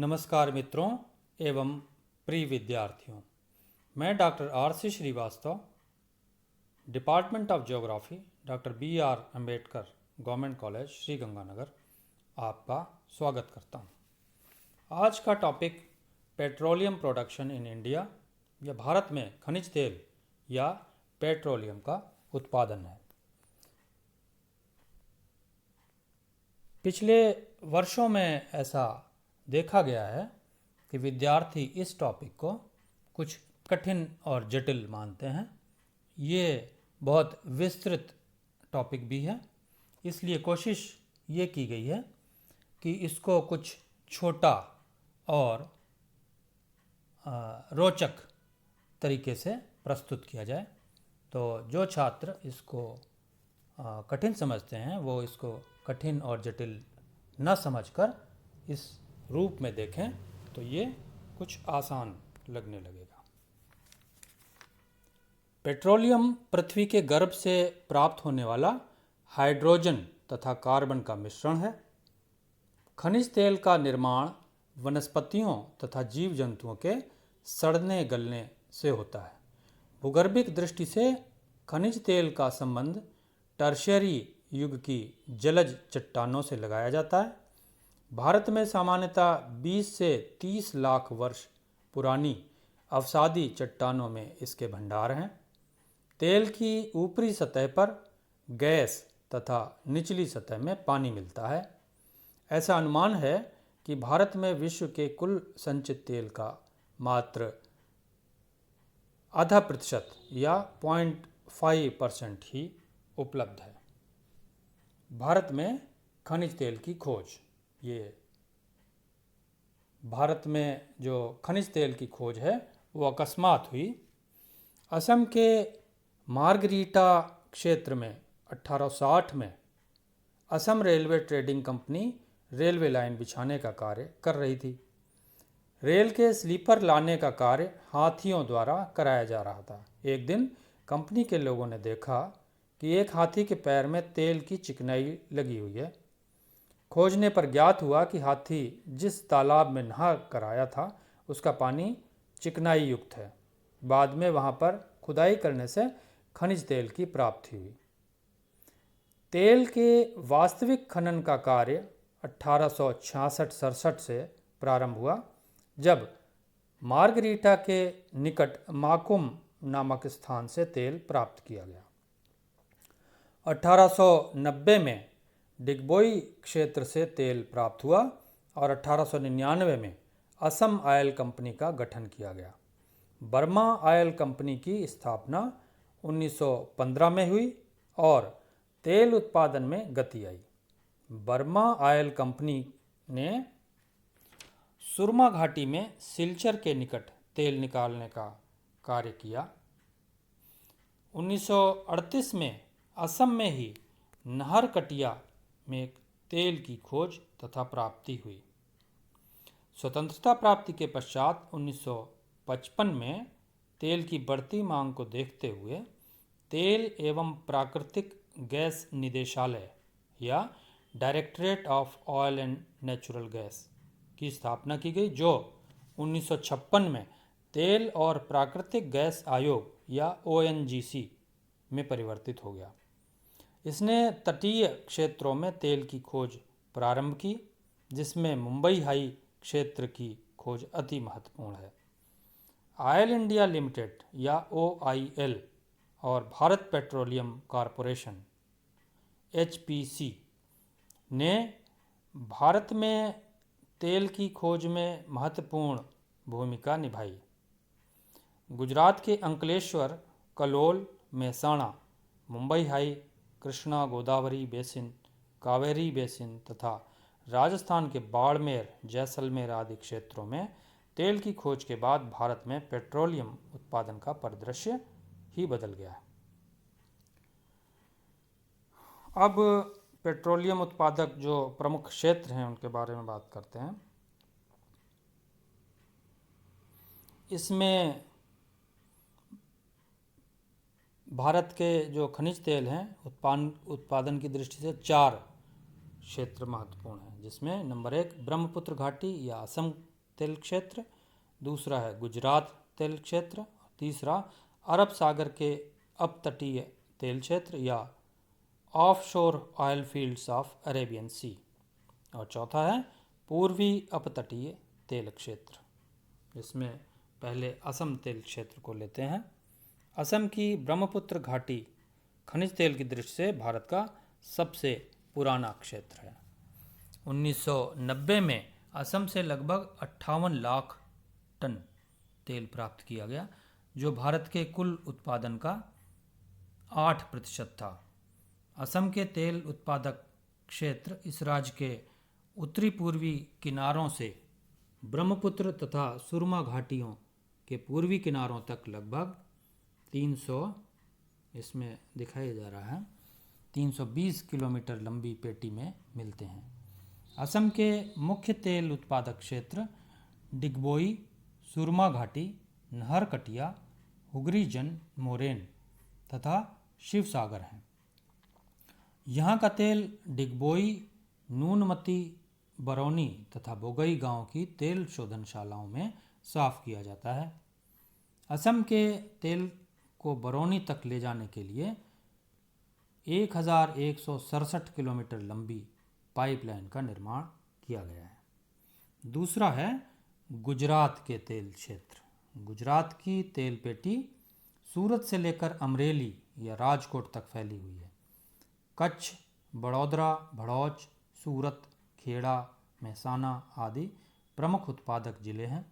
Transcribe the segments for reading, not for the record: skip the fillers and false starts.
नमस्कार मित्रों एवं प्रिय विद्यार्थियों, मैं doctor R C. Srivastava, department of geography, doctor B.R. Ambedkar government college Sriganganagar आपका स्वागत करता हूं। आज का topic petroleum production in India या भारत में खनिज तेल या पेट्रोलियम का उत्पादन है। पिछले वर्षों में ऐसा देखा गया है कि विद्यार्थी इस टॉपिक को कुछ कठिन और जटिल मानते हैं। ये बहुत विस्तृत टॉपिक भी है, इसलिए कोशिश ये की गई है कि इसको कुछ छोटा और रोचक तरीके से प्रस्तुत किया जाए। तो जो छात्र इसको कठिन समझते हैं वो इसको कठिन और जटिल न समझकर इस रूप में देखें तो ये कुछ आसान लगने लगेगा। पेट्रोलियम पृथ्वी के गर्भ से प्राप्त होने वाला हाइड्रोजन तथा कार्बन का मिश्रण है। खनिज तेल का निर्माण वनस्पतियों तथा जीव जंतुओं के सड़ने गलने से होता है। भूगर्भिक दृष्टि से खनिज तेल का संबंध टर्शियरी युग की जलज चट्टानों से लगाया जाता है। भारत में सामान्यतः 20 से 30 लाख वर्ष पुरानी अवसादी चट्टानों में इसके भंडार हैं। तेल की ऊपरी सतह पर गैस तथा निचली सतह में पानी मिलता है। ऐसा अनुमान है कि भारत में विश्व के कुल संचित तेल का मात्र 0.5% या 0.5% ही उपलब्ध है। भारत में खनिज तेल की खोज, ये भारत में जो खनिज तेल की खोज है वो अकस्मात हुई। असम के मार्गरीटा क्षेत्र में 1860 में Assam railway trading company railway line बिछाने का कार्य कर रही थी। रेल के स्लीपर लाने का कार्य हाथियों द्वारा कराया जा रहा था। एक दिन कंपनी के लोगों ने देखा कि एक हाथी के पैर में तेल की चिकनाई लगी हुई है। खोजने पर ज्ञात हुआ कि हाथी जिस तालाब में नहा कर आया था उसका पानी चिकनाई युक्त है। बाद में वहां पर खुदाई करने से खनिज तेल की प्राप्ति हुई। तेल के वास्तविक खनन का कार्य 1866-67 से प्रारंभ हुआ, जब मार्गरीटा के निकट माकुम नामक स्थान से तेल प्राप्त किया गया। 1890 में डिगबोई क्षेत्र से तेल प्राप्त हुआ और 1899 में असम ऑयल कंपनी का गठन किया गया। बर्मा ऑयल कंपनी की स्थापना 1915 में हुई और तेल उत्पादन में गति आई। बर्मा ऑयल कंपनी ने सुरमा घाटी में सिलचर के निकट तेल निकालने का कार्य किया। 1938 में असम में ही नहरकटिया में तेल की खोज तथा प्राप्ति हुई। स्वतंत्रता प्राप्ति के पश्चात 1955 में तेल की बढ़ती मांग को देखते हुए तेल एवं प्राकृतिक गैस निदेशालय या directorate of oil and natural gas की स्थापना की गई, जो 1956 में तेल और प्राकृतिक गैस आयोग या ONGC में परिवर्तित हो गया। इसने तटीय क्षेत्रों में तेल की खोज प्रारंभ की, जिसमें मुंबई हाई क्षेत्र की खोज अति महत्वपूर्ण है। ऑयल इंडिया लिमिटेड या OIL और भारत पेट्रोलियम कॉरपोरेशन HPC ने भारत में तेल की खोज में महत्वपूर्ण भूमिका निभाई। गुजरात के Ankleshwar, Kalol, Mehsana, Mumbai high, Krishna Godavari basin, Kaveri basin तथा राजस्थान के बाड़मेर, जैसलमेर आदि क्षेत्रों में तेल की खोज के बाद भारत में पेट्रोलियम उत्पादन का परिदृश्य ही बदल गया है। अब पेट्रोलियम उत्पादक जो प्रमुख क्षेत्र हैं उनके बारे में बात करते हैं। इसमें भारत के जो खनिज तेल हैं उत्पादन की दृष्टि से 4 क्षेत्र महत्वपूर्ण हैं, जिसमें नंबर 1 ब्रह्मपुत्र घाटी या असम तेल क्षेत्र, दूसरा है गुजरात तेल क्षेत्र, तीसरा अरब सागर के अपतटीय तेल क्षेत्र या offshore oil fields of Arabian sea, और चौथा है पूर्वी अपतटीय तेल क्षेत्र, जिसमें पहले असम तेल क्षेत्र को लेते हैं। असम की ब्रह्मपुत्र घाटी खनिज तेल की दृष्टि से भारत का सबसे पुराना क्षेत्र है। 1990 में असम से लगभग 58 लाख टन तेल प्राप्त किया गया, जो भारत के कुल उत्पादन का 8% था। असम के तेल उत्पादक क्षेत्र इस राज्य के उत्तरी पूर्वी किनारों से ब्रह्मपुत्र तथा सुरमा घाटियों के पूर्वी किनारों तक लगभग 300, इसमें दिखाया जा रहा है 320 किलोमीटर लंबी पेटी में मिलते हैं। असम के मुख्य तेल उत्पादक क्षेत्र डिगबोई, सुरमा घाटी, नहरकटिया, हुगरी मोरेन तथा शिवसागर हैं। यहाँ का तेल डिगबोई, नूनमती, बरौनी तथा बोगई गांव की तेल शोधनशालाओं में साफ किया जाता है। असम के तेल को बरौनी तक ले जाने के लिए 1167 किलोमीटर लंबी पाइपलाइन का निर्माण किया गया है। दूसरा है गुजरात के तेल क्षेत्र। गुजरात की तेल पेटी सूरत से लेकर अमरेली या राजकोट तक फैली हुई है। कच्छ, बड़ौदरा, भड़ौच, सूरत, खेड़ा, महसाना आदि प्रमुख उत्पादक जिले हैं।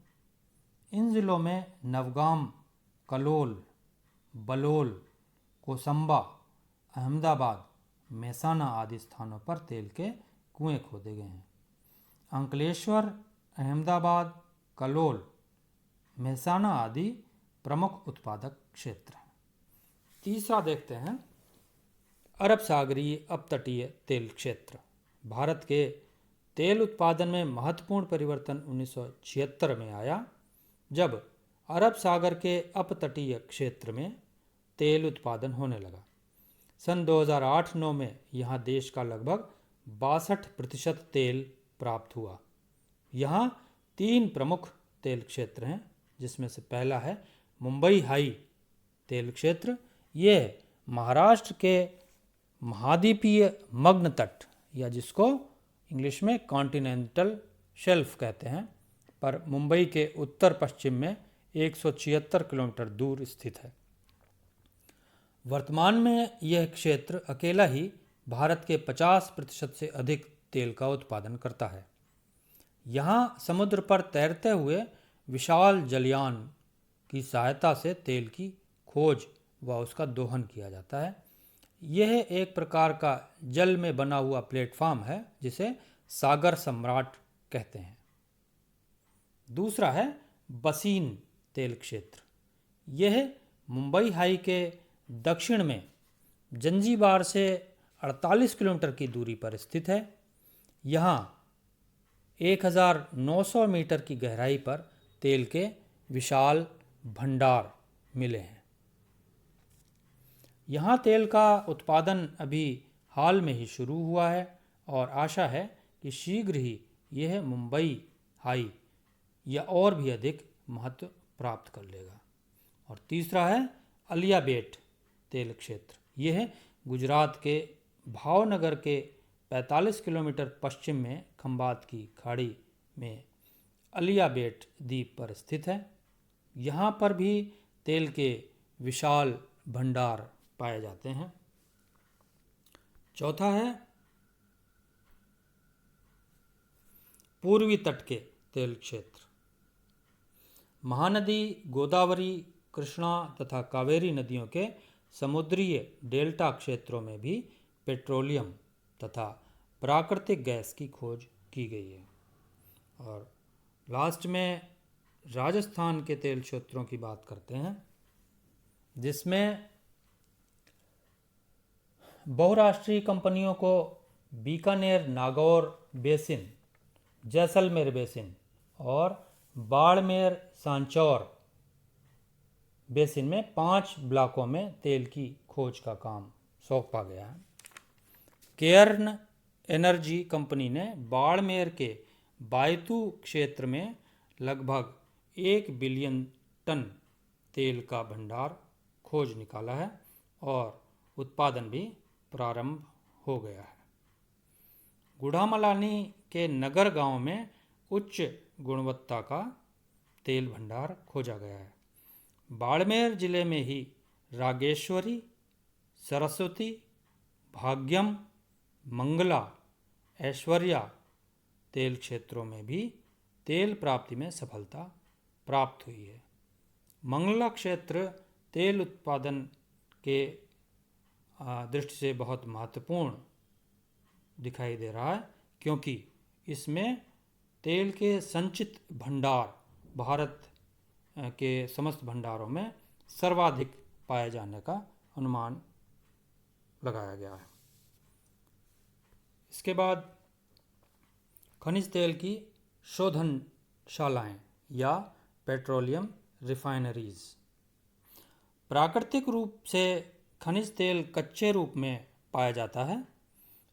इन जिलों में नवगाम, कलोल, बलोल, कोसंबा, अहमदाबाद, महसाना आदि स्थानों पर तेल के कुएं खोदे गए हैं। अंकलेश्वर, अहमदाबाद, कलोल, महसाना आदि प्रमुख उत्पादक क्षेत्र हैं। तीसरा देखते हैं अरब सागरीय अपतटीय तेल क्षेत्र। भारत के तेल उत्पादन में महत्वपूर्ण परिवर्तन 1976 में आया, जब अरब सागर के अपतटीय क्षेत्र में तेल उत्पादन होने लगा। सन 2008-9 में यहाँ देश का लगभग 62% तेल प्राप्त हुआ। यहाँ 3 प्रमुख तेल क्षेत्र हैं, जिसमें से पहला है मुंबई हाई तेल क्षेत्र। यह महाराष्ट्र के महाद्वीपीय मग्न तट या जिसको इंग्लिश में कॉन्टिनेंटल शेल्फ कहते हैं, पर मुंबई के उत्तर पश्चिम में 176 किलोमीटर दूर स्थित है। वर्तमान में यह क्षेत्र अकेला ही भारत के 50% से अधिक तेल का उत्पादन करता है। यहाँ समुद्र पर तैरते हुए विशाल जलयान की सहायता से तेल की खोज व उसका दोहन किया जाता है। यह एक प्रकार का जल में बना हुआ प्लेटफॉर्म है, जिसे सागर सम्राट कहते हैं। दूसरा है बसीन तेल क्षेत्र। यह मुंबई हाई के दक्षिण में जंजीबार से 48 किलोमीटर की दूरी पर स्थित है। यहाँ 1900 मीटर की गहराई पर तेल के विशाल भंडार मिले हैं। यहाँ तेल का उत्पादन अभी हाल में ही शुरू हुआ है और आशा है कि शीघ्र ही यह मुंबई हाई या और भी अधिक महत्व प्राप्त कर लेगा। और तीसरा है अलियाबेट तेल क्षेत्र। यह गुजरात के भावनगर के 45 किलोमीटर पश्चिम में खंबात की खाड़ी में अलियाबेट द्वीप पर स्थित है। यहाँ पर भी तेल के विशाल भंडार पाए जाते हैं। चौथा है पूर्वी तट के तेल क्षेत्र। महानदी, गोदावरी, कृष्णा तथा कावेरी नदियों के समुद्रीय डेल्टा क्षेत्रों में भी पेट्रोलियम तथा प्राकृतिक गैस की खोज की गई है। और लास्ट में राजस्थान के तेल क्षेत्रों की बात करते हैं, जिसमें बहुराष्ट्रीय कंपनियों को बीकानेर नागौर बेसिन, जैसलमेर बेसिन और बाड़मेर सांचौर बेसिन में 5 ब्लॉकों में तेल की खोज का काम सौंपा गया है। केयर्न एनर्जी कंपनी ने बाड़मेर के बायतू क्षेत्र में लगभग 1 बिलियन टन तेल का भंडार खोज निकाला है और उत्पादन भी प्रारंभ हो गया है। गुड़ामलानी के नगर गांव में उच्च गुणवत्ता का तेल भंडार खोजा गया है। बाड़मेर जिले में ही रागेश्वरी, सरस्वती, भाग्यम, मंगला, ऐश्वर्या तेल क्षेत्रों में भी तेल प्राप्ति में सफलता प्राप्त हुई है। मंगला क्षेत्र तेल उत्पादन के दृष्टि से बहुत महत्वपूर्ण दिखाई दे रहा है, क्योंकि इसमें तेल के संचित भंडार भारत के समस्त भंडारों में सर्वाधिक पाए जाने का अनुमान लगाया गया है। इसके बाद खनिज तेल की शोधनशालाएं या पेट्रोलियम रिफाइनरीज। प्राकृतिक रूप से खनिज तेल कच्चे रूप में पाया जाता है।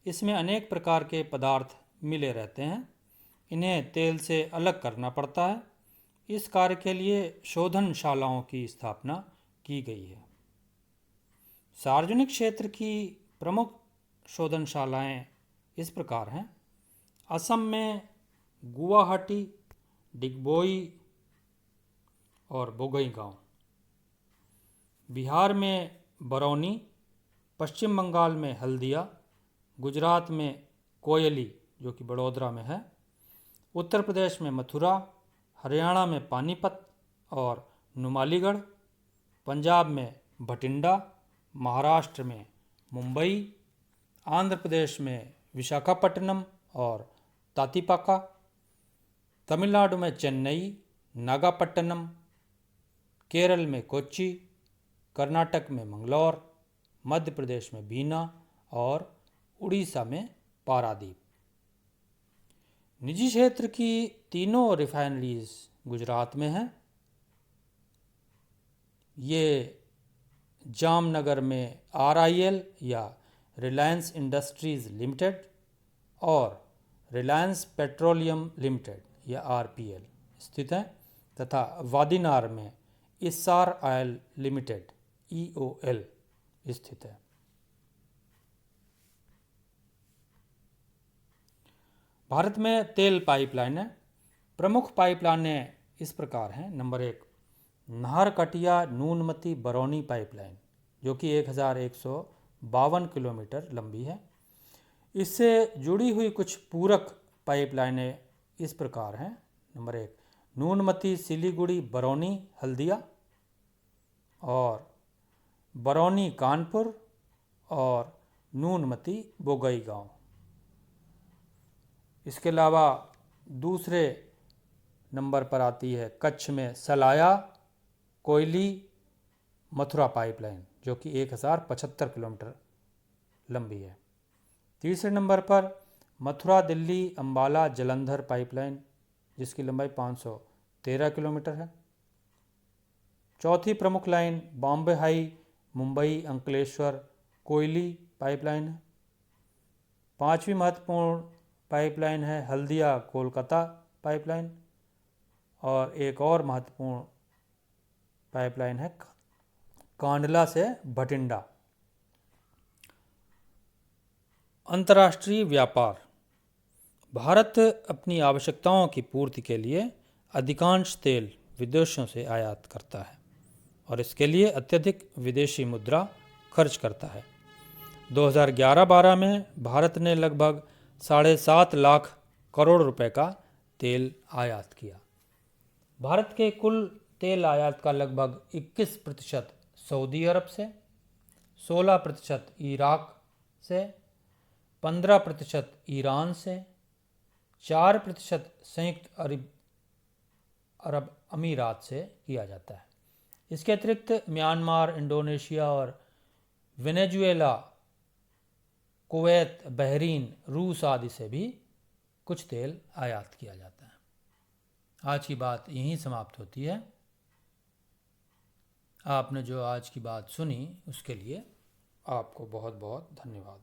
इसमें अनेक प्रकार के पदार्थ मिले रहते हैं। इन्हें तेल से अलग करना पड़ता है। इस कार्य के लिए शोधनशालाओं की स्थापना की गई है। सार्वजनिक क्षेत्र की प्रमुख शोधनशालाएं इस प्रकार हैं। असम में गुवाहाटी, डिगबोई और बोंगईगांव, बिहार में बरौनी, पश्चिम बंगाल में हल्दिया, गुजरात में कोयली जो कि बड़ोदरा में है, उत्तर प्रदेश में मथुरा, हरियाणा में पानीपत और नुमालीगढ़, पंजाब में भटिंडा, महाराष्ट्र में मुंबई, आंध्र प्रदेश में विशाखापट्टनम और तातीपाका, तमिलनाडु में चेन्नई, नागापट्टनम, केरल में कोच्चि, कर्नाटक में मंगलौर, मध्य प्रदेश में बीना और उड़ीसा में पारादीप। निजी क्षेत्र की तीनों रिफाइनरीज गुजरात में हैं। ये जामनगर में RIL या रिलायंस इंडस्ट्रीज लिमिटेड और रिलायंस पेट्रोलियम लिमिटेड या RPL स्थित हैं तथा वादीनार में इस्सार ऑयल लिमिटेड EOL स्थित है। भारत में तेल पाइपलाइनें। प्रमुख पाइपलाइनें इस प्रकार हैं। नंबर 1, नाहरकटिया नूनमती बरौनी पाइपलाइन जो कि 1152 किलोमीटर लंबी है। इससे जुड़ी हुई कुछ पूरक पाइपलाइनें इस प्रकार हैं। नंबर 1, नूनमती सिलीगुड़ी बरौनी हल्दिया और बरौनी कानपुर और नूनमती बोंगईगांव। इसके अलावा दूसरे नंबर पर आती है कच्छ में सलाया कोयली मथुरा पाइपलाइन जो कि 1075 किलोमीटर लंबी है। तीसरे नंबर पर मथुरा दिल्ली अंबाला जलंधर पाइपलाइन जिसकी लंबाई 513 किलोमीटर है। चौथी प्रमुख लाइन बॉम्बे हाई मुंबई अंकलेश्वर कोयली पाइपलाइन है। पांचवी महत्वपूर्ण पाइपलाइन है हल्दिया कोलकाता पाइपलाइन और एक और महत्वपूर्ण पाइपलाइन है कांडला से भटिंडा। अंतर्राष्ट्रीय व्यापार। भारत अपनी आवश्यकताओं की पूर्ति के लिए अधिकांश तेल विदेशों से आयात करता है और इसके लिए अत्यधिक विदेशी मुद्रा खर्च करता है। 2011-12 में भारत ने लगभग 7.5 लाख करोड़ रुपए का तेल आयात किया। भारत के कुल तेल आयात का लगभग 21% सऊदी अरब से, 16% इराक से, 15% ईरान से, 4% संयुक्त अरब अमीरात से किया जाता है। इसके अतिरिक्त म्यांमार, इंडोनेशिया और वेनेजुएला, कुवैत, बहरीन, रूस आदि से भी कुछ तेल आयात किया जाता है। आज की बात यहीं समाप्त होती है। आपने जो आज की बात सुनी उसके लिए आपको बहुत बहुत धन्यवाद।